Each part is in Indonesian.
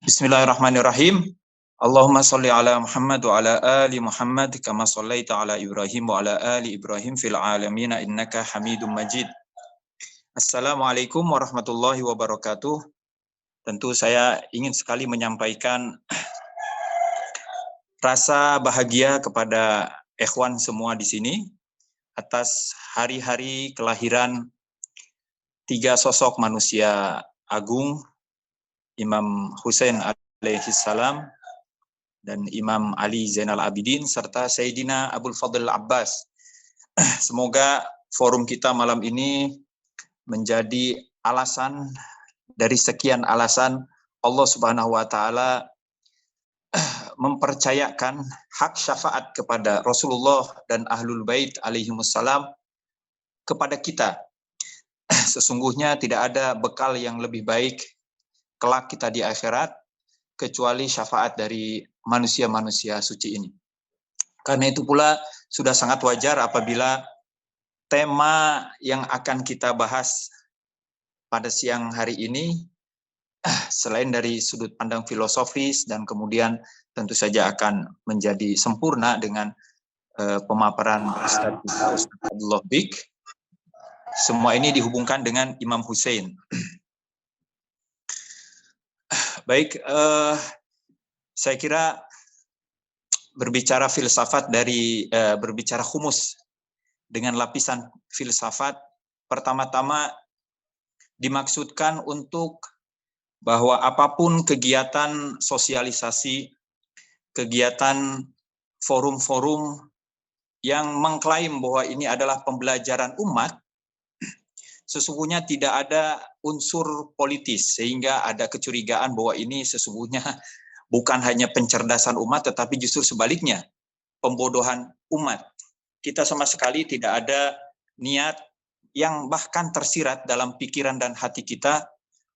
Bismillahirrahmanirrahim. Allahumma sholli ala Muhammad wa ala ali Muhammad kama shallaita ala Ibrahim wa ala ali Ibrahim fil alamin innaka Hamidum Majid. Assalamualaikum warahmatullahi wabarakatuh. Tentu saya ingin sekali menyampaikan rasa bahagia kepada ikhwan semua di sini atas hari-hari kelahiran tiga sosok manusia agung, Imam Husain alaihissalam dan Imam Ali Zainal Abidin serta Sayyidina Abul Fadl Abbas. Semoga forum kita malam ini menjadi alasan dari sekian alasan Allah Subhanahu wa taala mempercayakan hak syafaat kepada Rasulullah dan Ahlul Bait alaihimussalam kepada kita. Sesungguhnya tidak ada bekal yang lebih baik kelak kita di akhirat kecuali syafaat dari manusia-manusia suci ini. Karena itu pula sudah sangat wajar apabila tema yang akan kita bahas pada siang hari ini selain dari sudut pandang filosofis dan kemudian tentu saja akan menjadi sempurna dengan pemaparan Ustaz Abdullah Bik. Semua ini dihubungkan dengan Imam Husain. Baik, saya kira berbicara filsafat dari berbicara humus dengan lapisan filsafat, pertama-tama dimaksudkan untuk bahwa apapun kegiatan sosialisasi, kegiatan forum-forum yang mengklaim bahwa ini adalah pembelajaran umat, sesungguhnya tidak ada unsur politis, sehingga ada kecurigaan bahwa ini sesungguhnya bukan hanya pencerdasan umat, tetapi justru sebaliknya, pembodohan umat. Kita sama sekali tidak ada niat yang bahkan tersirat dalam pikiran dan hati kita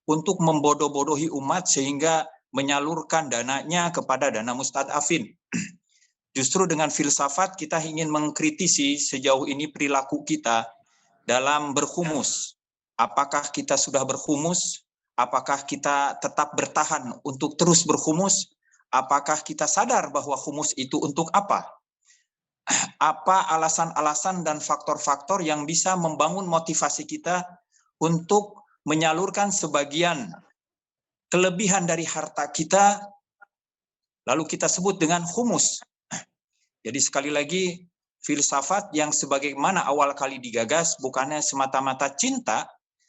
untuk membodoh-bodohi umat sehingga menyalurkan dananya kepada dana mustadafin. Justru dengan filsafat kita ingin mengkritisi sejauh ini perilaku kita dalam berhumus. Apakah kita sudah berhumus? Apakah kita tetap bertahan untuk terus berhumus? Apakah kita sadar bahwa humus itu untuk apa? Apa alasan-alasan dan faktor-faktor yang bisa membangun motivasi kita untuk menyalurkan sebagian kelebihan dari harta kita, lalu kita sebut dengan humus. Jadi sekali lagi, filsafat yang sebagaimana awal kali digagas bukannya semata-mata cinta,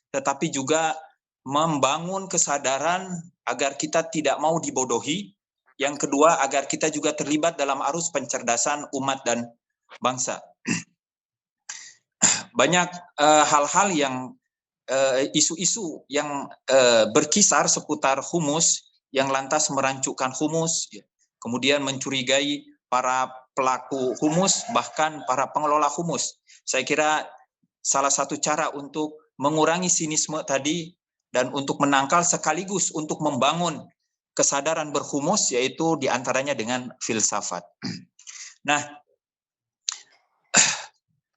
tetapi juga membangun kesadaran agar kita tidak mau dibodohi. Yang kedua, agar kita juga terlibat dalam arus pencerdasan umat dan bangsa. Banyak hal-hal yang isu-isu yang berkisar seputar humus, yang lantas merancukan humus, kemudian mencurigai para pelaku humus, bahkan para pengelola humus. Saya kira salah satu cara untuk mengurangi sinisme tadi dan untuk menangkal sekaligus untuk membangun kesadaran berhumus, yaitu diantaranya dengan filsafat. Nah,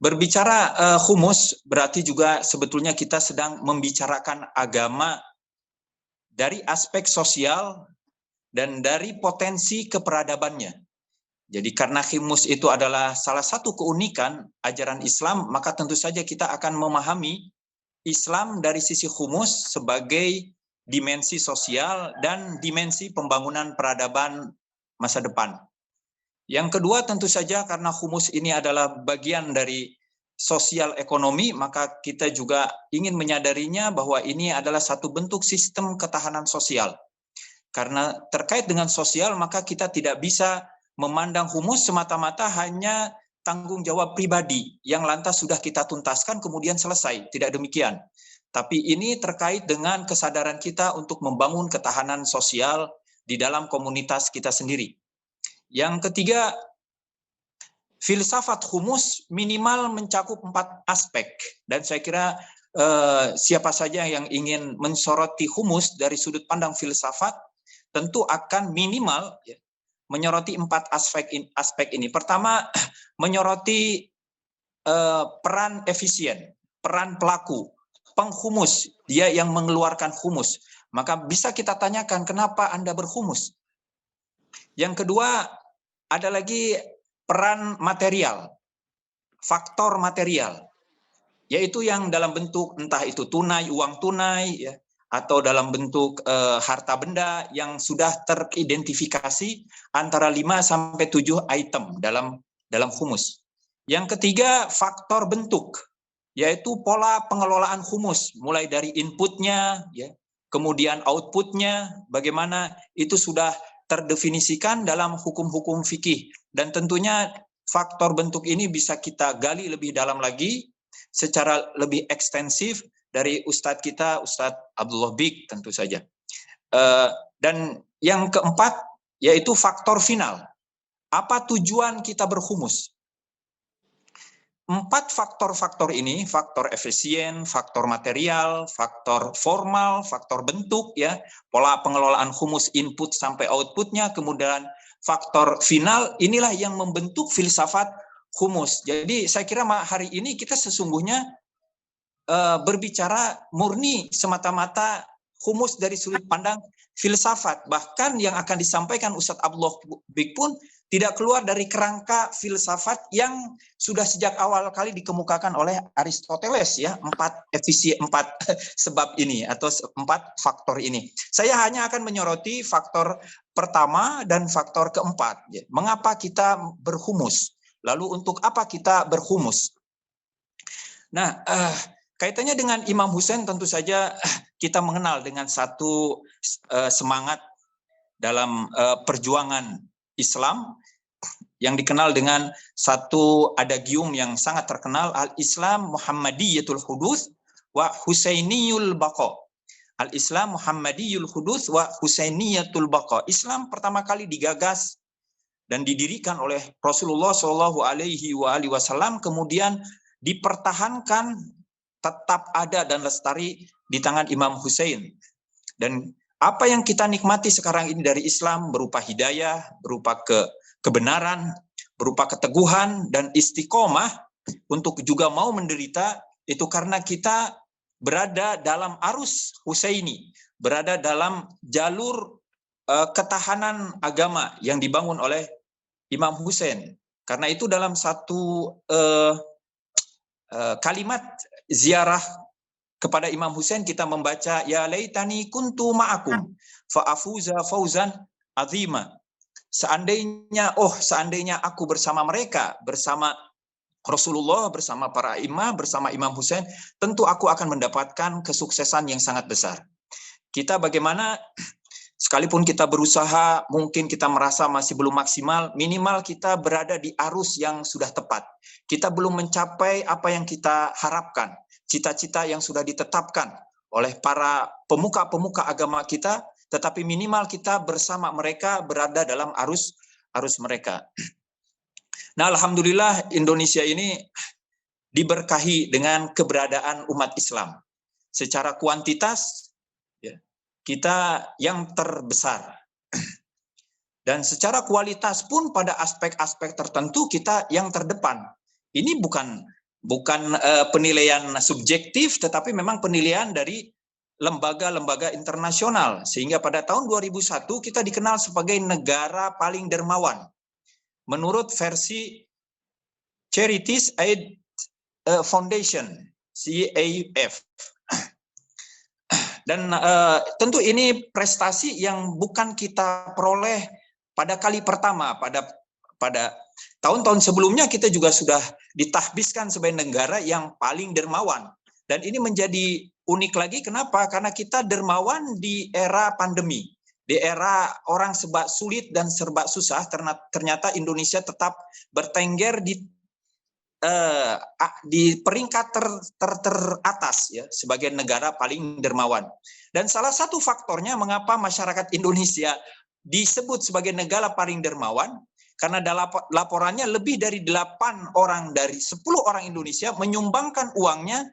berbicara humus berarti juga sebetulnya kita sedang membicarakan agama dari aspek sosial dan dari potensi keperadabannya. Jadi karena humus itu adalah salah satu keunikan ajaran Islam, maka tentu saja kita akan memahami Islam dari sisi humus sebagai dimensi sosial dan dimensi pembangunan peradaban masa depan. Yang kedua tentu saja karena humus ini adalah bagian dari sosial ekonomi, maka kita juga ingin menyadarinya bahwa ini adalah satu bentuk sistem ketahanan sosial. Karena terkait dengan sosial, maka kita tidak bisa memandang humus semata-mata hanya tanggung jawab pribadi yang lantas sudah kita tuntaskan kemudian selesai. Tidak demikian. Tapi ini terkait dengan kesadaran kita untuk membangun ketahanan sosial di dalam komunitas kita sendiri. Yang ketiga, filsafat humus minimal mencakup 4 aspek. Dan saya kira siapa saja yang ingin mensoroti humus dari sudut pandang filsafat tentu akan minimal menyoroti 4 aspek ini. Pertama, menyoroti peran efisien, peran pelaku. penghumus, dia yang mengeluarkan humus. Maka bisa kita tanyakan, kenapa Anda berhumus? Yang kedua, ada lagi peran material, faktor material, yaitu yang dalam bentuk entah itu tunai, uang tunai, ya, atau dalam bentuk harta benda yang sudah teridentifikasi antara 5 sampai 7 item dalam humus. Yang ketiga, faktor bentuk, yaitu pola pengelolaan humus, mulai dari inputnya, ya, kemudian outputnya, bagaimana itu sudah terdefinisikan dalam hukum-hukum fikih. Dan tentunya faktor bentuk ini bisa kita gali lebih dalam lagi, secara lebih ekstensif dari Ustadz kita, Ustadz Abdullah Bik tentu saja. Dan yang keempat, yaitu faktor final. Apa tujuan kita berhumus? 4 faktor-faktor ini, faktor efisien, faktor material, faktor formal, faktor bentuk, ya, pola pengelolaan humus input sampai outputnya, kemudian faktor final, inilah yang membentuk filsafat humus. Jadi saya kira hari ini kita sesungguhnya berbicara murni semata-mata humus dari sudut pandang filsafat. Bahkan yang akan disampaikan Ustadz Abdullah Bik pun tidak keluar dari kerangka filsafat yang sudah sejak awal kali dikemukakan oleh Aristoteles, ya, 4 sebab ini atau 4 faktor ini. Saya hanya akan menyoroti faktor pertama dan faktor keempat. Ya. Mengapa kita berhumus? Lalu untuk apa kita berhumus? Nah, kaitannya dengan Imam Husain tentu saja kita mengenal dengan satu semangat dalam perjuangan Islam yang dikenal dengan satu adagium yang sangat terkenal, Al-Islam Muhammadiyatul Hudus wa Husainiyul Baqa. Al-Islam Muhammadiyul Hudus wa Husainiyatul Baqa. Islam pertama kali digagas dan didirikan oleh Rasulullah Shallallahu Alaihi Wasallam, kemudian dipertahankan tetap ada dan lestari di tangan Imam Husain. Dan apa yang kita nikmati sekarang ini dari Islam berupa hidayah, berupa kebenaran, berupa keteguhan dan istiqomah untuk juga mau menderita, itu karena kita berada dalam arus Husaini, berada dalam jalur ketahanan agama yang dibangun oleh Imam Husain. Karena itu dalam satu kalimat ziarah kepada Imam Husain kita membaca, ya laitani kuntu ma'akum fa'afuza fauzan azima. Seandainya aku bersama mereka, bersama Rasulullah, bersama para imam, bersama Imam Husain, tentu aku akan mendapatkan kesuksesan yang sangat besar. Kita bagaimana, sekalipun kita berusaha, mungkin kita merasa masih belum maksimal, minimal kita berada di arus yang sudah tepat. Kita belum mencapai apa yang kita harapkan, cita-cita yang sudah ditetapkan oleh para pemuka-pemuka agama kita, tetapi minimal kita bersama mereka berada dalam arus mereka. Nah, alhamdulillah Indonesia ini diberkahi dengan keberadaan umat Islam. Secara kuantitas, ya, kita yang terbesar. Dan secara kualitas pun pada aspek-aspek tertentu kita yang terdepan. Ini bukan penilaian subjektif, tetapi memang penilaian dari lembaga-lembaga internasional, sehingga pada tahun 2001 kita dikenal sebagai negara paling dermawan menurut versi Charities Aid Foundation, CAF. Dan tentu ini prestasi yang bukan kita peroleh pada kali pertama. Pada tahun-tahun sebelumnya kita juga sudah ditahbiskan sebagai negara yang paling dermawan. Dan ini menjadi unik lagi, kenapa? Karena kita dermawan di era pandemi. Di era orang serba sulit dan serba susah, ternyata Indonesia tetap bertengger di peringkat teratas, ya, sebagai negara paling dermawan. Dan salah satu faktornya mengapa masyarakat Indonesia disebut sebagai negara paling dermawan, karena dalam laporannya lebih dari 8 orang dari 10 orang Indonesia menyumbangkan uangnya,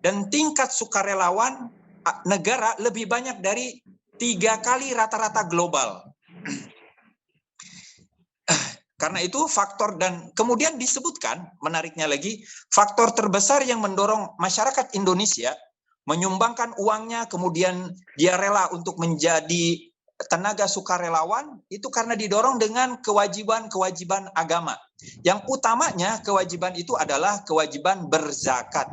dan tingkat sukarelawan negara lebih banyak dari 3 kali rata-rata global. Karena itu faktor, dan kemudian disebutkan, menariknya lagi, faktor terbesar yang mendorong masyarakat Indonesia menyumbangkan uangnya, kemudian dia rela untuk menjadi tenaga sukarelawan, itu karena didorong dengan kewajiban-kewajiban agama. Yang utamanya kewajiban itu adalah kewajiban berzakat.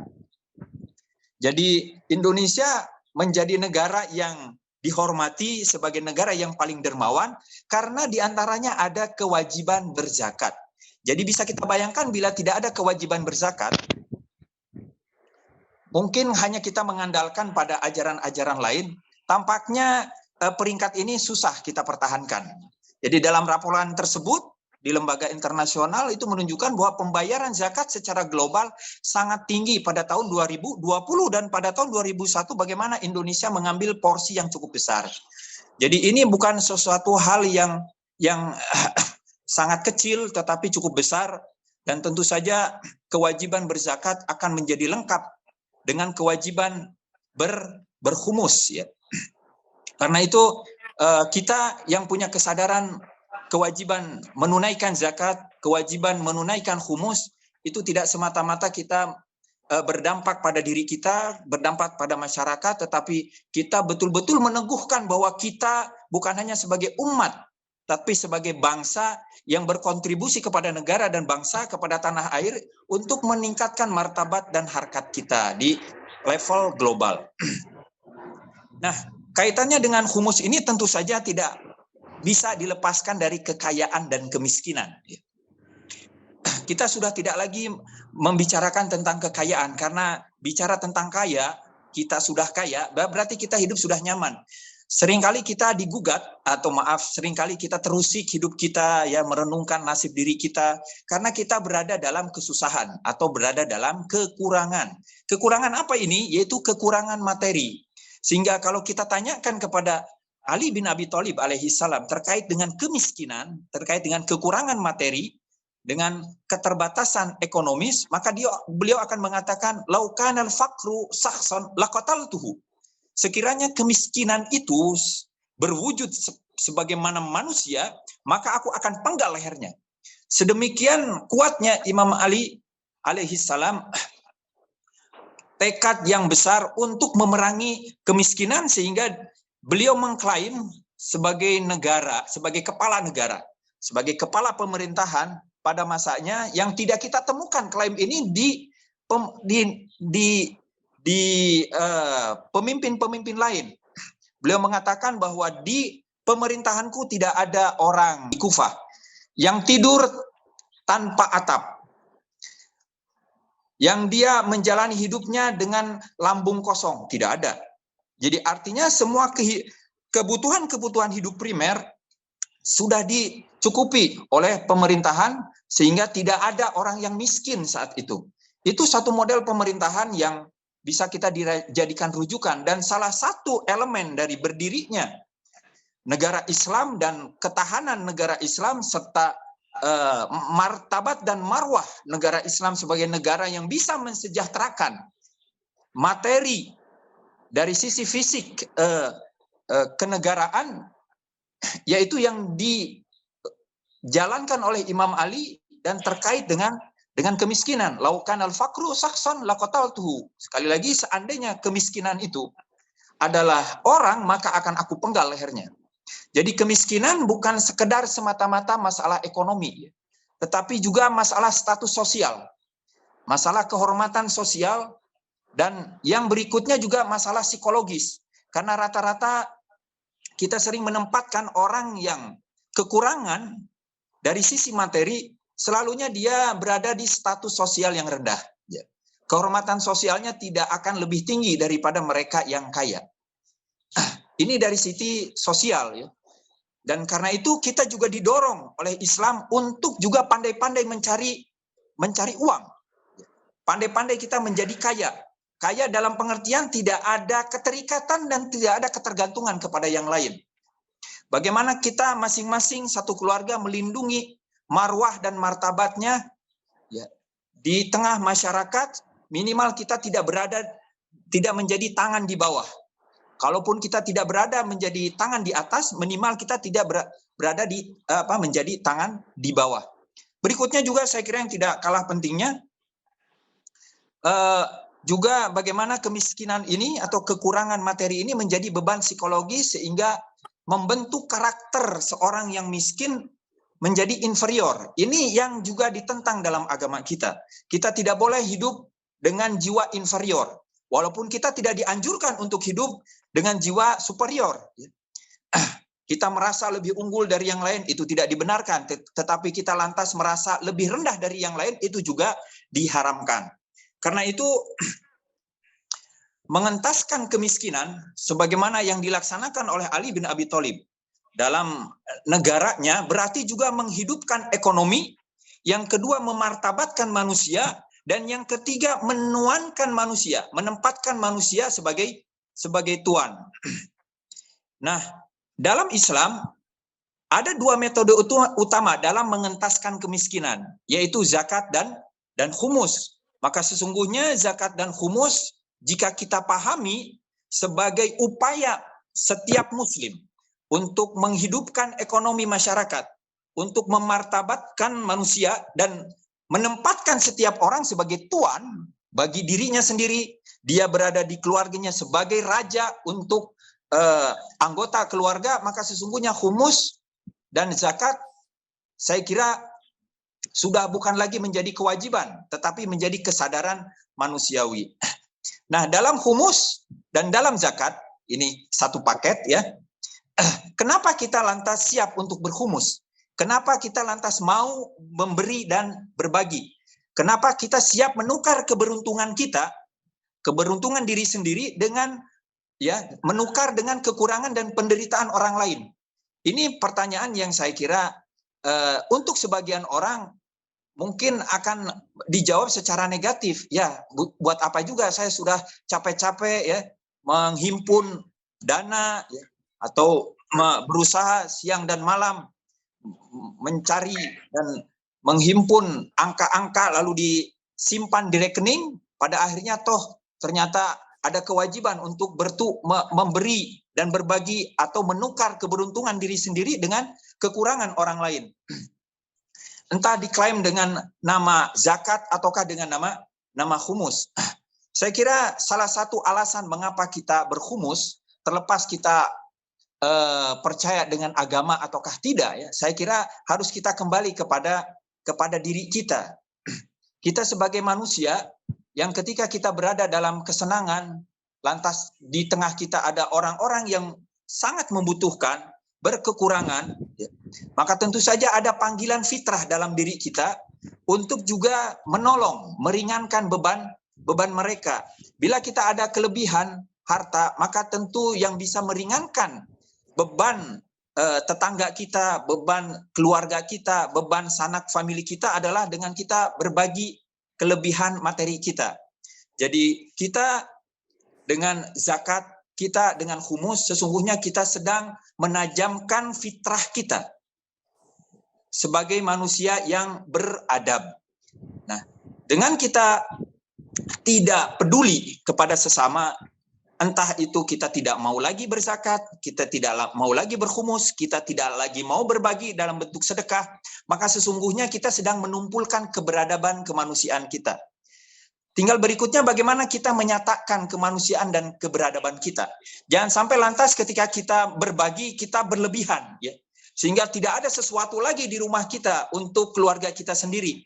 Jadi Indonesia menjadi negara yang dihormati sebagai negara yang paling dermawan karena diantaranya ada kewajiban berzakat. Jadi bisa kita bayangkan bila tidak ada kewajiban berzakat, mungkin hanya kita mengandalkan pada ajaran-ajaran lain, tampaknya peringkat ini susah kita pertahankan. Jadi dalam laporan tersebut, di lembaga internasional itu menunjukkan bahwa pembayaran zakat secara global sangat tinggi pada tahun 2020 dan pada tahun 2001 bagaimana Indonesia mengambil porsi yang cukup besar. Jadi ini bukan sesuatu hal yang sangat kecil tetapi cukup besar, dan tentu saja kewajiban berzakat akan menjadi lengkap dengan kewajiban berhumus ya. Karena itu kita yang punya kesadaran kewajiban menunaikan zakat, kewajiban menunaikan humus, itu tidak semata-mata kita berdampak pada diri kita, berdampak pada masyarakat, tetapi kita betul-betul meneguhkan bahwa kita bukan hanya sebagai umat, tapi sebagai bangsa yang berkontribusi kepada negara dan bangsa, kepada tanah air, untuk meningkatkan martabat dan harkat kita di level global. Nah, kaitannya dengan humus ini tentu saja tidak bisa dilepaskan dari kekayaan dan kemiskinan. Kita sudah tidak lagi membicarakan tentang kekayaan, karena bicara tentang kaya, kita sudah kaya, berarti kita hidup sudah nyaman. Seringkali kita digugat, atau maaf, seringkali kita terusik hidup kita, ya, merenungkan nasib diri kita, karena kita berada dalam kesusahan, atau berada dalam kekurangan. Kekurangan apa ini? Yaitu kekurangan materi. Sehingga kalau kita tanyakan kepada Ali bin Abi Thalib alaihi salam terkait dengan kemiskinan, terkait dengan kekurangan materi, dengan keterbatasan ekonomis, maka beliau akan mengatakan, "Lau kanal faqru sakhsan laqataltuhu." Sekiranya kemiskinan itu berwujud sebagaimana manusia, maka aku akan penggal lehernya. Sedemikian kuatnya Imam Ali alaihi salam tekad yang besar untuk memerangi kemiskinan, sehingga beliau mengklaim sebagai negara, sebagai kepala negara, sebagai kepala pemerintahan pada masanya, yang tidak kita temukan klaim ini di pemimpin-pemimpin lain. Beliau mengatakan bahwa di pemerintahanku tidak ada orang di Kufah yang tidur tanpa atap, yang dia menjalani hidupnya dengan lambung kosong, tidak ada. Jadi artinya semua kebutuhan-kebutuhan hidup primer sudah dicukupi oleh pemerintahan, sehingga tidak ada orang yang miskin saat itu. Itu satu model pemerintahan yang bisa kita dijadikan rujukan, dan salah satu elemen dari berdirinya negara Islam dan ketahanan negara Islam, serta martabat dan marwah negara Islam sebagai negara yang bisa mensejahterakan materi dari sisi fisik kenegaraan, yaitu yang dijalankan oleh Imam Ali, dan terkait dengan kemiskinan. Laukan al-faqru sakhson laqataltuhu. Sekali lagi, seandainya kemiskinan itu adalah orang, maka akan aku penggal lehernya. Jadi kemiskinan bukan sekedar semata-mata masalah ekonomi, tetapi juga masalah status sosial, masalah kehormatan sosial, dan yang berikutnya juga masalah psikologis. Karena rata-rata kita sering menempatkan orang yang kekurangan dari sisi materi, selalunya dia berada di status sosial yang rendah. Kehormatan sosialnya tidak akan lebih tinggi daripada mereka yang kaya. Ini dari sisi sosial, ya. Dan karena itu kita juga didorong oleh Islam untuk juga pandai-pandai mencari uang. Pandai-pandai kita menjadi kaya. Kaya dalam pengertian tidak ada keterikatan dan tidak ada ketergantungan kepada yang lain. Bagaimana kita masing-masing satu keluarga melindungi marwah dan martabatnya, ya, di tengah masyarakat, minimal kita tidak menjadi tangan di bawah. Kalaupun kita tidak berada menjadi tangan di atas, minimal kita tidak berada menjadi tangan di bawah. Berikutnya juga saya kira yang tidak kalah pentingnya, juga bagaimana kemiskinan ini atau kekurangan materi ini menjadi beban psikologis sehingga membentuk karakter seorang yang miskin menjadi inferior. Ini yang juga ditentang dalam agama kita. Kita tidak boleh hidup dengan jiwa inferior. Walaupun kita tidak dianjurkan untuk hidup dengan jiwa superior. Kita merasa lebih unggul dari yang lain, itu tidak dibenarkan. Tetapi kita lantas merasa lebih rendah dari yang lain, itu juga diharamkan. Karena itu, mengentaskan kemiskinan, sebagaimana yang dilaksanakan oleh Ali bin Abi Thalib dalam negaranya, berarti juga menghidupkan ekonomi, yang kedua memartabatkan manusia, dan yang ketiga menuankan manusia, menempatkan manusia sebagai tuan. Nah, dalam Islam ada dua metode utama dalam mengentaskan kemiskinan, yaitu zakat dan khumus. Maka sesungguhnya zakat dan khumus jika kita pahami sebagai upaya setiap muslim untuk menghidupkan ekonomi masyarakat, untuk memartabatkan manusia dan menempatkan setiap orang sebagai tuan bagi dirinya sendiri, dia berada di keluarganya sebagai raja untuk anggota keluarga, maka sesungguhnya khumus dan zakat saya kira sudah bukan lagi menjadi kewajiban, tetapi menjadi kesadaran manusiawi. Nah, dalam khumus dan dalam zakat, ini satu paket ya. Kenapa kita lantas siap untuk berkhumus? Kenapa kita lantas mau memberi dan berbagi? Kenapa kita siap menukar keberuntungan kita, keberuntungan diri sendiri dengan menukar dengan kekurangan dan penderitaan orang lain? Ini pertanyaan yang saya kira untuk sebagian orang mungkin akan dijawab secara negatif. Ya, buat apa juga saya sudah capek-capek ya menghimpun dana ya, atau berusaha siang dan malam mencari dan menghimpun angka-angka lalu disimpan di rekening, pada akhirnya toh ternyata ada kewajiban untuk memberi dan berbagi atau menukar keberuntungan diri sendiri dengan kekurangan orang lain. Entah diklaim dengan nama zakat ataukah dengan nama khumus. Saya kira salah satu alasan mengapa kita berkhumus, terlepas kita percaya dengan agama ataukah tidak, ya, saya kira harus kita kembali kepada diri kita. Kita sebagai manusia yang ketika kita berada dalam kesenangan, lantas di tengah kita ada orang-orang yang sangat membutuhkan, berkekurangan, ya, maka tentu saja ada panggilan fitrah dalam diri kita untuk juga menolong, meringankan beban mereka. Bila kita ada kelebihan harta, maka tentu yang bisa meringankan beban tetangga kita, beban keluarga kita, beban sanak famili kita adalah dengan kita berbagi kelebihan materi kita. Jadi kita dengan zakat, kita dengan khumus, sesungguhnya kita sedang menajamkan fitrah kita sebagai manusia yang beradab. Nah, dengan kita tidak peduli kepada sesama, entah itu kita tidak mau lagi berzakat, kita tidak mau lagi berkhumus, kita tidak lagi mau berbagi dalam bentuk sedekah, maka sesungguhnya kita sedang menumpulkan keberadaban kemanusiaan kita. Tinggal berikutnya bagaimana kita menyatakan kemanusiaan dan keberadaban kita. Jangan sampai lantas ketika kita berbagi, kita berlebihan, ya, sehingga tidak ada sesuatu lagi di rumah kita untuk keluarga kita sendiri.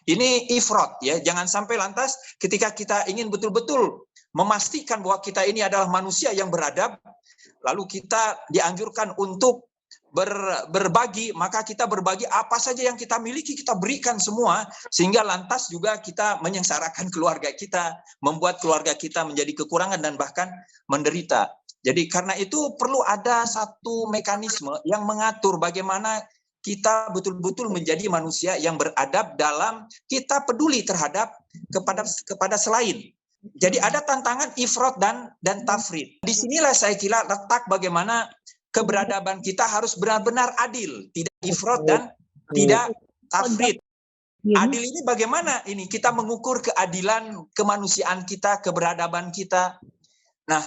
Ini ifrat, ya. Jangan sampai lantas ketika kita ingin betul-betul memastikan bahwa kita ini adalah manusia yang beradab, lalu kita dianjurkan untuk berbagi, maka kita berbagi apa saja yang kita miliki, kita berikan semua, sehingga lantas juga kita menyengsarakan keluarga kita, membuat keluarga kita menjadi kekurangan dan bahkan menderita. Jadi karena itu perlu ada satu mekanisme yang mengatur bagaimana kita betul-betul menjadi manusia yang beradab dalam kita peduli terhadap kepada selain. Jadi ada tantangan ifrat dan tafrid. Disinilah saya kira letak bagaimana keberadaban kita harus benar-benar adil, tidak ifrat dan tidak tafrid. Adil ini bagaimana ini kita mengukur keadilan kemanusiaan kita, keberadaban kita. Nah,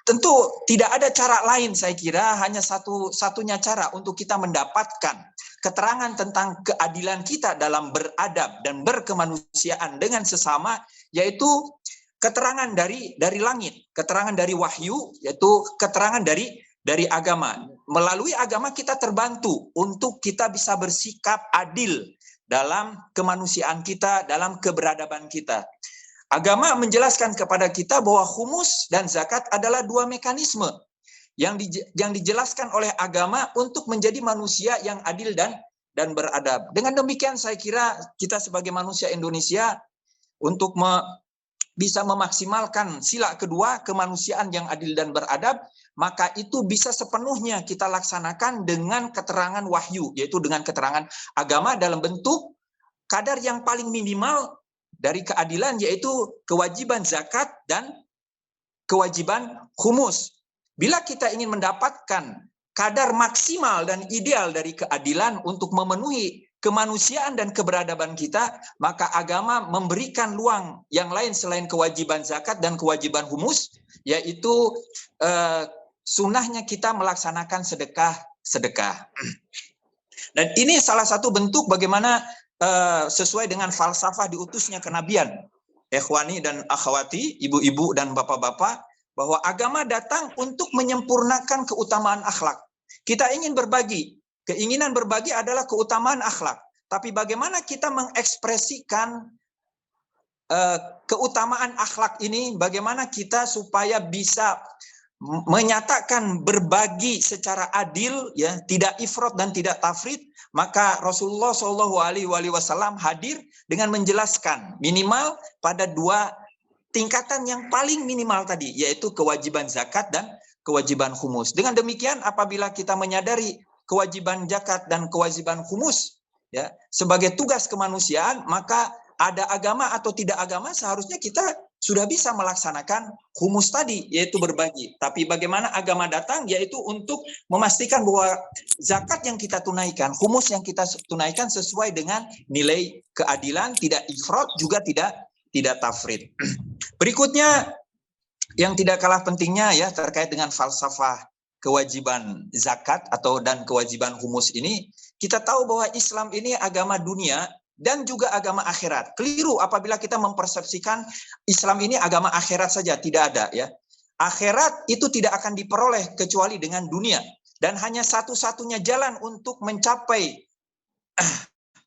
tentu tidak ada cara lain, saya kira hanya satu-satunya cara untuk kita mendapatkan keterangan tentang keadilan kita dalam beradab dan berkemanusiaan dengan sesama, yaitu keterangan dari langit, keterangan dari wahyu, yaitu keterangan dari agama. Melalui agama kita terbantu untuk kita bisa bersikap adil dalam kemanusiaan kita, dalam keberadaban kita. Agama menjelaskan kepada kita bahwa khumus dan zakat adalah dua mekanisme yang dijelaskan oleh agama untuk menjadi manusia yang adil dan beradab. Dengan demikian saya kira kita sebagai manusia Indonesia untuk bisa memaksimalkan sila kedua, kemanusiaan yang adil dan beradab, maka itu bisa sepenuhnya kita laksanakan dengan keterangan wahyu, yaitu dengan keterangan agama dalam bentuk kadar yang paling minimal dari keadilan, yaitu kewajiban zakat dan kewajiban khumus. Bila kita ingin mendapatkan kadar maksimal dan ideal dari keadilan untuk memenuhi kemanusiaan dan keberadaban kita, maka agama memberikan ruang yang lain selain kewajiban zakat dan kewajiban khumus, yaitu sunnahnya kita melaksanakan sedekah. Dan ini salah satu bentuk bagaimana sesuai dengan falsafah diutusnya kenabian, ikhwani dan akhwati, ibu-ibu dan bapak-bapak, bahwa agama datang untuk menyempurnakan keutamaan akhlak. Kita ingin berbagi, keinginan berbagi adalah keutamaan akhlak. Tapi bagaimana kita mengekspresikan keutamaan akhlak ini, bagaimana kita supaya bisa menyatakan berbagi secara adil, ya, tidak ifrat dan tidak tafrid, maka Rasulullah SAW hadir dengan menjelaskan minimal pada dua tingkatan yang paling minimal tadi, yaitu kewajiban zakat dan kewajiban khumus. Dengan demikian, apabila kita menyadari kewajiban zakat dan kewajiban khumus, ya, sebagai tugas kemanusiaan, maka ada agama atau tidak agama seharusnya kita sudah bisa melaksanakan khumus tadi, yaitu berbagi. Tapi bagaimana agama datang, yaitu untuk memastikan bahwa zakat yang kita tunaikan, khumus yang kita tunaikan sesuai dengan nilai keadilan, tidak ifrat, juga tidak tafrid. Berikutnya, yang tidak kalah pentingnya, ya, terkait dengan falsafah kewajiban zakat dan kewajiban khumus ini, kita tahu bahwa Islam ini agama dunia dan juga agama akhirat. Keliru apabila kita mempersepsikan Islam ini agama akhirat saja, tidak ada, ya. Akhirat itu tidak akan diperoleh kecuali dengan dunia, dan hanya satu-satunya jalan untuk mencapai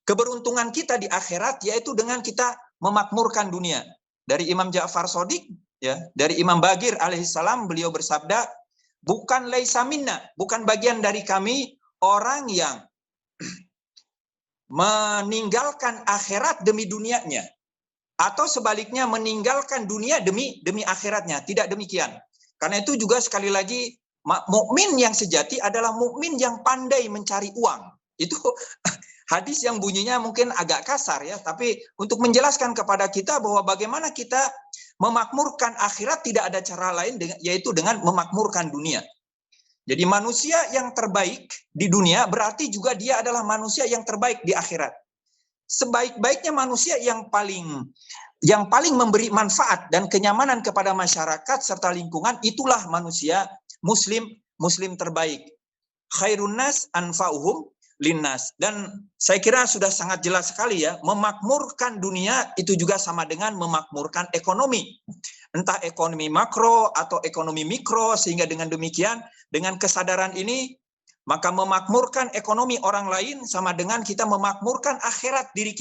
keberuntungan kita di akhirat yaitu dengan kita memakmurkan dunia. Dari Imam Ja'far Shadiq, ya, dari Imam Bagir alaihissalam, beliau bersabda, bukan laisa minna, bukan bagian dari kami orang yang meninggalkan akhirat demi dunianya, atau sebaliknya meninggalkan dunia demi akhiratnya. Tidak demikian. Karena itu juga sekali lagi, mukmin yang sejati adalah mukmin yang pandai mencari uang. Itu hadis yang bunyinya mungkin agak kasar, ya, tapi untuk menjelaskan kepada kita bahwa bagaimana kita memakmurkan akhirat tidak ada cara lain yaitu dengan memakmurkan dunia. Jadi manusia yang terbaik di dunia berarti juga dia adalah manusia yang terbaik di akhirat. Sebaik-baiknya manusia yang paling memberi manfaat dan kenyamanan kepada masyarakat serta lingkungan, itulah manusia muslim terbaik. Khairun nas anfa'uhum linnas. Dan saya kira sudah sangat jelas sekali, ya, memakmurkan dunia itu juga sama dengan memakmurkan ekonomi. Entah ekonomi makro atau ekonomi mikro, sehingga dengan demikian, dengan kesadaran ini, maka memakmurkan ekonomi orang lain sama dengan kita memakmurkan akhirat diri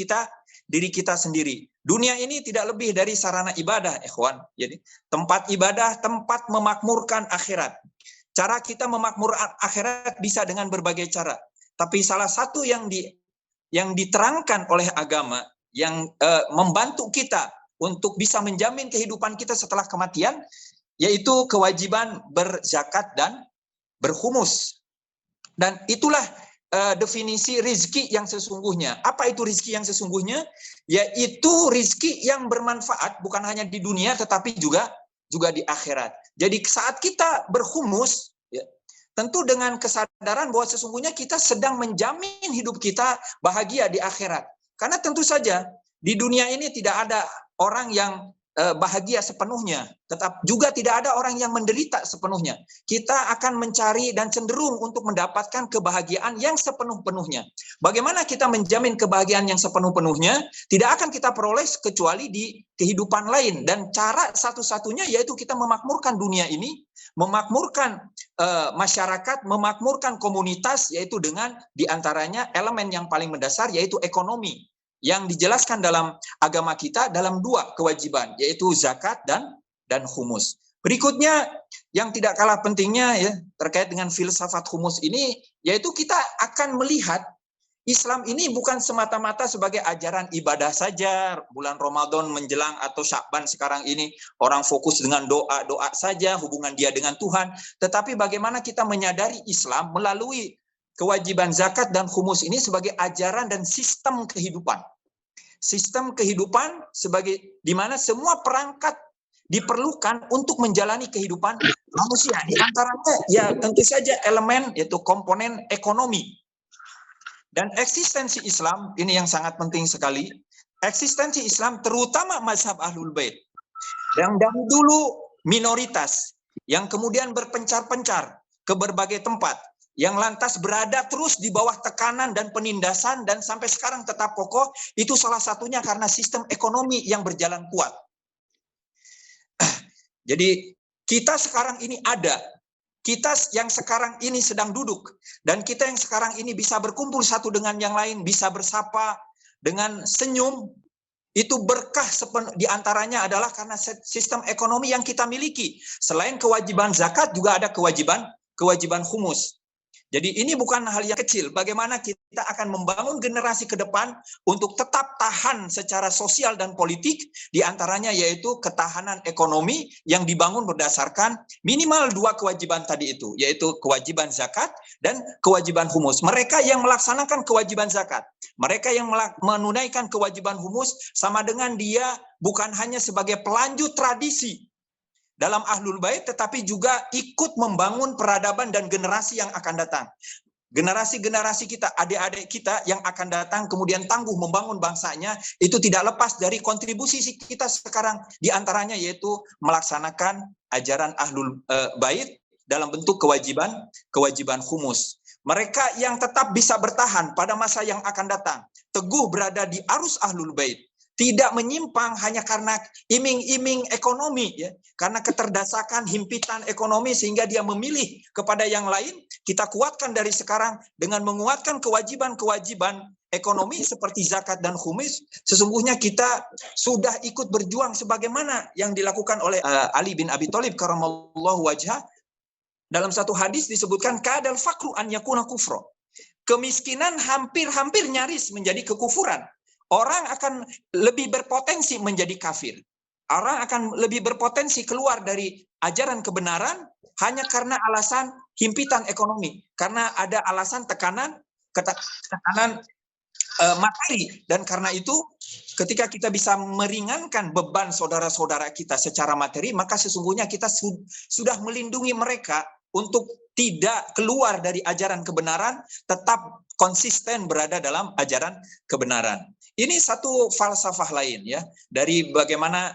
kita sendiri. Dunia ini tidak lebih dari sarana ibadah, ikhwan. Jadi tempat ibadah, tempat memakmurkan akhirat. Cara kita memakmurkan akhirat bisa dengan berbagai cara. Tapi salah satu yang diterangkan oleh agama yang membantu kita untuk bisa menjamin kehidupan kita setelah kematian, yaitu kewajiban berzakat dan berkhumus. Dan itulah definisi rizki yang sesungguhnya. Apa itu rizki yang sesungguhnya? Yaitu rizki yang bermanfaat bukan hanya di dunia tetapi juga di akhirat. Jadi saat kita berkhumus, ya, tentu dengan kesadaran bahwa sesungguhnya kita sedang menjamin hidup kita bahagia di akhirat. Karena tentu saja di dunia ini tidak ada orang yang bahagia sepenuhnya, tetap juga tidak ada orang yang menderita sepenuhnya. Kita akan mencari dan cenderung untuk mendapatkan kebahagiaan yang sepenuh-penuhnya. Bagaimana kita menjamin kebahagiaan yang sepenuh-penuhnya? Tidak akan kita peroleh kecuali di kehidupan lain, dan cara satu-satunya yaitu kita memakmurkan dunia ini, memakmurkan masyarakat, memakmurkan komunitas, yaitu dengan diantaranya elemen yang paling mendasar yaitu ekonomi, yang dijelaskan dalam agama kita dalam 2 kewajiban, yaitu zakat dan humus. Berikutnya yang tidak kalah pentingnya ya terkait dengan filsafat humus ini, yaitu kita akan melihat Islam ini bukan semata-mata sebagai ajaran ibadah saja. Bulan Ramadan menjelang atau Sya'ban sekarang ini orang fokus dengan doa-doa saja, hubungan dia dengan Tuhan. Tetapi bagaimana kita menyadari Islam melalui kewajiban zakat dan humus ini sebagai ajaran dan sistem kehidupan. Sistem kehidupan sebagai di mana semua perangkat diperlukan untuk menjalani kehidupan manusia. Di antaranya ya tentu saja elemen yaitu komponen ekonomi. Dan eksistensi Islam ini yang sangat penting sekali. Eksistensi Islam terutama mazhab Ahlul Bait yang dari dulu minoritas yang kemudian berpencar-pencar ke berbagai tempat, yang lantas berada terus di bawah tekanan dan penindasan dan sampai sekarang tetap kokoh, itu salah satunya karena sistem ekonomi yang berjalan kuat. Jadi kita sekarang ini ada, kita yang sekarang ini sedang duduk, dan kita yang sekarang ini bisa berkumpul satu dengan yang lain, bisa bersapa dengan senyum, itu berkah diantaranya adalah karena sistem ekonomi yang kita miliki. Selain kewajiban zakat juga ada kewajiban humus. Jadi ini bukan hal yang kecil. Bagaimana kita akan membangun generasi ke depan untuk tetap tahan secara sosial dan politik, diantaranya yaitu ketahanan ekonomi yang dibangun berdasarkan minimal 2 kewajiban tadi itu, yaitu kewajiban zakat dan kewajiban humus. Mereka yang melaksanakan kewajiban zakat, mereka yang menunaikan kewajiban humus, sama dengan dia bukan hanya sebagai pelanjut tradisi dalam Ahlul Bait, tetapi juga ikut membangun peradaban dan generasi yang akan datang. Generasi-generasi kita, adik-adik kita yang akan datang kemudian tangguh membangun bangsanya, itu tidak lepas dari kontribusi kita sekarang, diantaranya yaitu melaksanakan ajaran Ahlul Bait dalam bentuk kewajiban humus. Mereka yang tetap bisa bertahan pada masa yang akan datang, teguh berada di arus Ahlul Bait, tidak menyimpang hanya karena iming-iming ekonomi, ya, karena keterdesakan, himpitan ekonomi sehingga dia memilih kepada yang lain. Kita kuatkan dari sekarang dengan menguatkan kewajiban-kewajiban ekonomi seperti zakat dan humus. Sesungguhnya kita sudah ikut berjuang sebagaimana yang dilakukan oleh Ali bin Abi Thalib karamallahu wajhah. Dalam satu hadis disebutkan kadal fakru an yakuna kufro. Kemiskinan hampir-hampir nyaris menjadi kekufuran. Orang akan lebih berpotensi menjadi kafir. Orang akan lebih berpotensi keluar dari ajaran kebenaran hanya karena alasan himpitan ekonomi. Karena ada alasan tekanan materi. Dan karena itu ketika kita bisa meringankan beban saudara-saudara kita secara materi, maka sesungguhnya kita sudah melindungi mereka untuk tidak keluar dari ajaran kebenaran, tetap konsisten berada dalam ajaran kebenaran. Ini satu falsafah lain ya dari bagaimana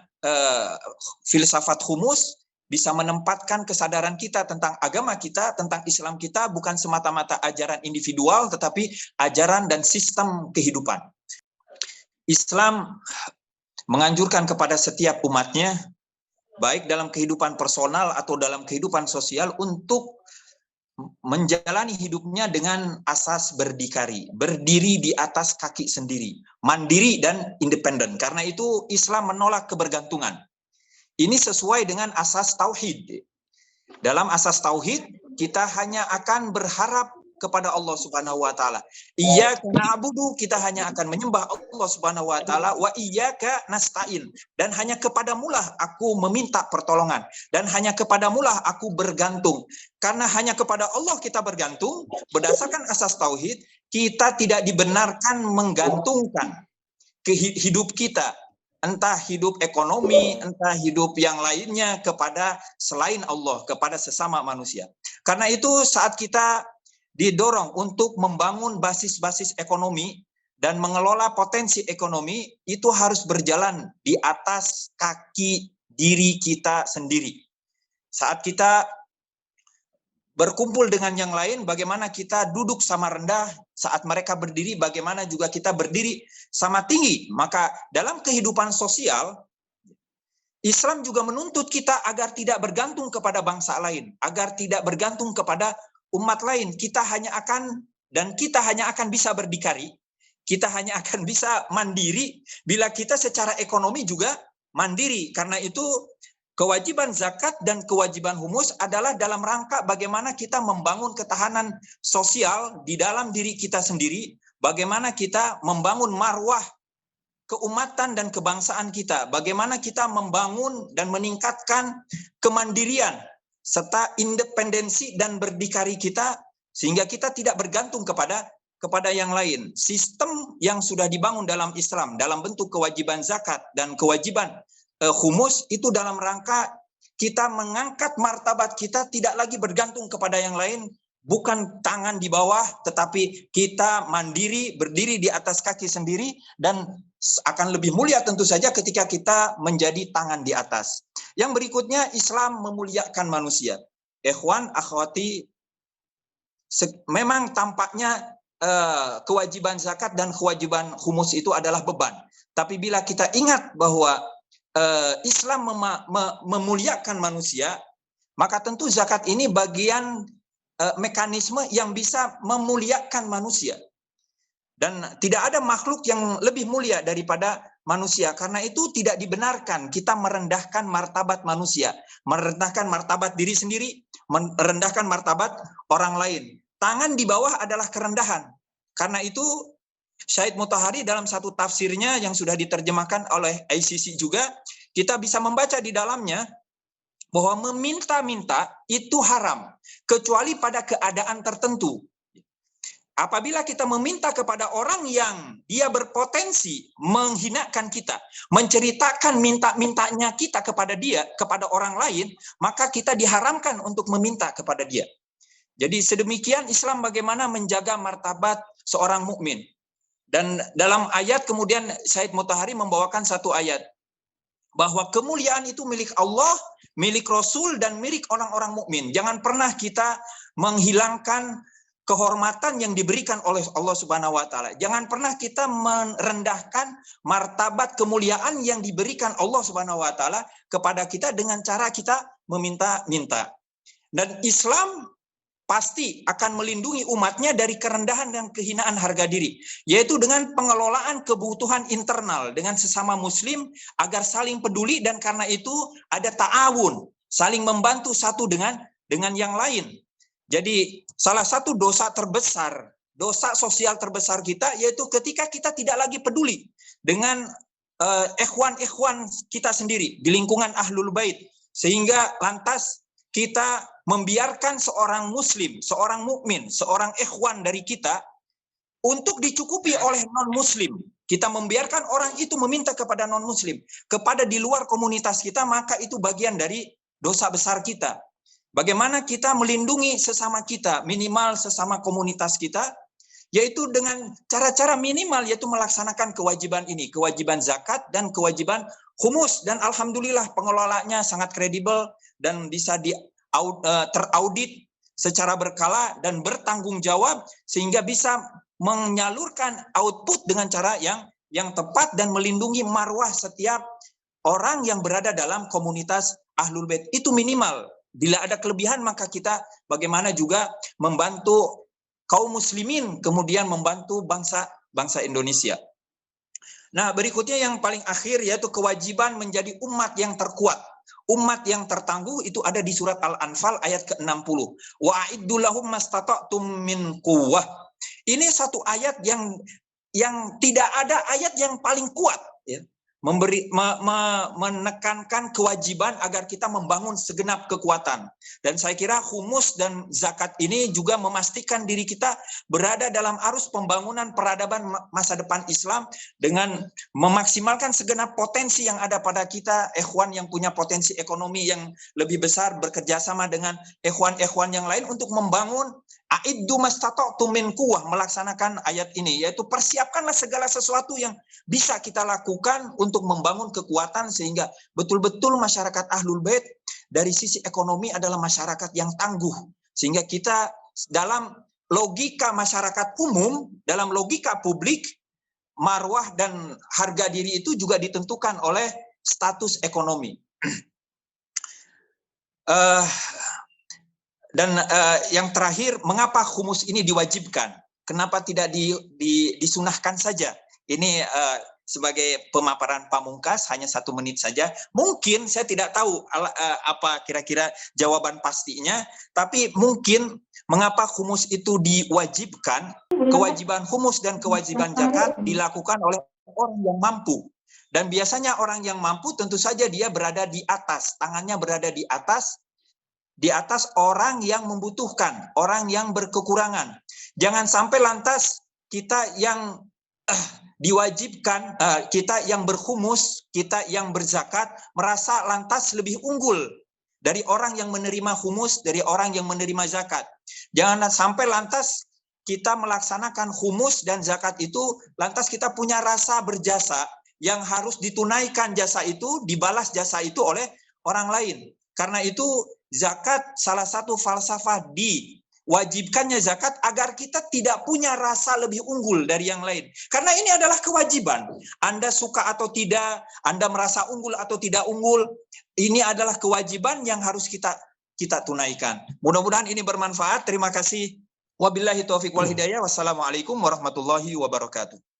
filsafat humus bisa menempatkan kesadaran kita tentang agama kita, tentang Islam kita bukan semata-mata ajaran individual tetapi ajaran dan sistem kehidupan. Islam menganjurkan kepada setiap umatnya baik dalam kehidupan personal atau dalam kehidupan sosial untuk menjalani hidupnya dengan asas berdikari, berdiri di atas kaki sendiri, mandiri dan independen. Karena itu Islam menolak kebergantungan. Ini sesuai dengan asas tauhid. Dalam asas tauhid kita hanya akan berharap kepada Allah Subhanahu wa taala. Iyyaka na'budu, kita hanya akan menyembah Allah Subhanahu wa taala, wa iyyaka nasta'in, dan hanya kepadamulah aku meminta pertolongan, dan hanya kepadamulah aku bergantung. Karena hanya kepada Allah kita bergantung, berdasarkan asas tauhid, kita tidak dibenarkan menggantungkan hidup kita, entah hidup ekonomi, entah hidup yang lainnya kepada selain Allah, kepada sesama manusia. Karena itu saat kita didorong untuk membangun basis-basis ekonomi dan mengelola potensi ekonomi itu harus berjalan di atas kaki diri kita sendiri. Saat kita berkumpul dengan yang lain, bagaimana kita duduk sama rendah, saat mereka berdiri, bagaimana juga kita berdiri sama tinggi. Maka dalam kehidupan sosial, Islam juga menuntut kita agar tidak bergantung kepada bangsa lain, agar tidak bergantung kepada umat lain. Kita hanya akan bisa berdikari, kita hanya akan bisa mandiri bila kita secara ekonomi juga mandiri. Karena itu kewajiban zakat dan kewajiban humus adalah dalam rangka bagaimana kita membangun ketahanan sosial di dalam diri kita sendiri, bagaimana kita membangun marwah keumatan dan kebangsaan kita, bagaimana kita membangun dan meningkatkan kemandirian serta independensi dan berdikari kita sehingga kita tidak bergantung kepada yang lain. Sistem yang sudah dibangun dalam Islam dalam bentuk kewajiban zakat dan kewajiban humus itu dalam rangka kita mengangkat martabat kita tidak lagi bergantung kepada yang lain, bukan tangan di bawah, tetapi kita mandiri, berdiri di atas kaki sendiri, dan akan lebih mulia tentu saja ketika kita menjadi tangan di atas. Yang berikutnya, Islam memuliakan manusia. Ikhwan, akhwati, memang tampaknya kewajiban zakat dan kewajiban humus itu adalah beban. Tapi bila kita ingat bahwa Islam memuliakan manusia, maka tentu zakat ini bagian mekanisme yang bisa memuliakan manusia. Dan tidak ada makhluk yang lebih mulia daripada manusia. Karena itu tidak dibenarkan kita merendahkan martabat manusia, merendahkan martabat diri sendiri, merendahkan martabat orang lain. Tangan di bawah adalah kerendahan. Karena itu Syahid Mutahari dalam satu tafsirnya yang sudah diterjemahkan oleh ICC juga, kita bisa membaca di dalamnya bahwa meminta-minta itu haram, kecuali pada keadaan tertentu. Apabila kita meminta kepada orang yang dia berpotensi menghinakan kita, menceritakan minta-mintanya kita kepada dia, kepada orang lain, maka kita diharamkan untuk meminta kepada dia. Jadi sedemikian Islam bagaimana menjaga martabat seorang mukmin. Dan dalam ayat kemudian Syahid Mutahari membawakan satu ayat, bahwa kemuliaan itu milik Allah, milik Rasul, dan milik orang-orang mukmin. Jangan pernah kita menghilangkan kehormatan yang diberikan oleh Allah Subhanahu wa taala. Jangan pernah kita merendahkan martabat kemuliaan yang diberikan Allah Subhanahu wa taala kepada kita dengan cara kita meminta-minta. Dan Islam pasti akan melindungi umatnya dari kerendahan dan kehinaan harga diri, yaitu dengan pengelolaan kebutuhan internal dengan sesama muslim agar saling peduli, dan karena itu ada ta'awun, saling membantu satu dengan yang lain. Jadi salah satu dosa terbesar, dosa sosial terbesar kita, yaitu ketika kita tidak lagi peduli dengan ikhwan-ikhwan kita sendiri di lingkungan Ahlul Bait, sehingga lantas kita membiarkan seorang muslim, seorang mukmin, seorang ikhwan dari kita untuk dicukupi oleh non-muslim. Kita membiarkan orang itu meminta kepada non-muslim, kepada di luar komunitas kita, maka itu bagian dari dosa besar kita. Bagaimana kita melindungi sesama kita, minimal sesama komunitas kita, yaitu dengan cara-cara minimal, yaitu melaksanakan kewajiban ini, kewajiban zakat dan kewajiban humus. Dan alhamdulillah pengelolanya sangat kredibel dan bisa teraudit secara berkala dan bertanggung jawab, sehingga bisa menyalurkan output dengan cara yang tepat dan melindungi marwah setiap orang yang berada dalam komunitas Ahlul Bait. Itu minimal. Bila ada kelebihan, maka kita bagaimana juga membantu kaum muslimin, kemudian membantu bangsa Indonesia. Nah, berikutnya yang paling akhir, yaitu kewajiban menjadi umat yang terkuat, umat yang tertangguh. Itu ada di surat Al-Anfal ayat ke-60. Wa'iddu lahum mastata'tum min quwwah. Ini satu ayat yang tidak ada ayat yang paling kuat, ya. Menekankan kewajiban agar kita membangun segenap kekuatan. Dan saya kira humus dan zakat ini juga memastikan diri kita berada dalam arus pembangunan peradaban masa depan Islam dengan memaksimalkan segenap potensi yang ada pada kita, ikhwan yang punya potensi ekonomi yang lebih besar bekerja sama dengan ikhwan-ikhwan yang lain untuk membangun A'iddu mastata'tum min quwwah, melaksanakan ayat ini, yaitu persiapkanlah segala sesuatu yang bisa kita lakukan untuk membangun kekuatan sehingga betul-betul masyarakat Ahlul Bait dari sisi ekonomi adalah masyarakat yang tangguh. Sehingga kita dalam logika masyarakat umum, dalam logika publik, marwah dan harga diri itu juga ditentukan oleh status ekonomi. Dan yang terakhir, mengapa humus ini diwajibkan? Kenapa tidak disunahkan saja? Ini sebagai pemaparan pamungkas, hanya 1 menit saja. Mungkin saya tidak tahu apa kira-kira jawaban pastinya, tapi mungkin mengapa humus itu diwajibkan, kewajiban humus dan kewajiban zakat dilakukan oleh orang yang mampu. Dan biasanya orang yang mampu tentu saja dia berada di atas, tangannya berada di atas orang yang membutuhkan, orang yang berkekurangan. Jangan sampai lantas kita yang diwajibkan, kita yang berhumus, kita yang berzakat, merasa lantas lebih unggul dari orang yang menerima humus, dari orang yang menerima zakat. Jangan sampai lantas kita melaksanakan humus dan zakat itu, lantas kita punya rasa berjasa, yang harus ditunaikan jasa itu, dibalas jasa itu oleh orang lain. Karena itu, zakat salah satu falsafah diwajibkannya zakat agar kita tidak punya rasa lebih unggul dari yang lain. Karena ini adalah kewajiban. Anda suka atau tidak, Anda merasa unggul atau tidak unggul, ini adalah kewajiban yang harus kita tunaikan. Mudah-mudahan ini bermanfaat. Terima kasih. Wabillahi taufiq wal hidayah. Wassalamualaikum warahmatullahi wabarakatuh.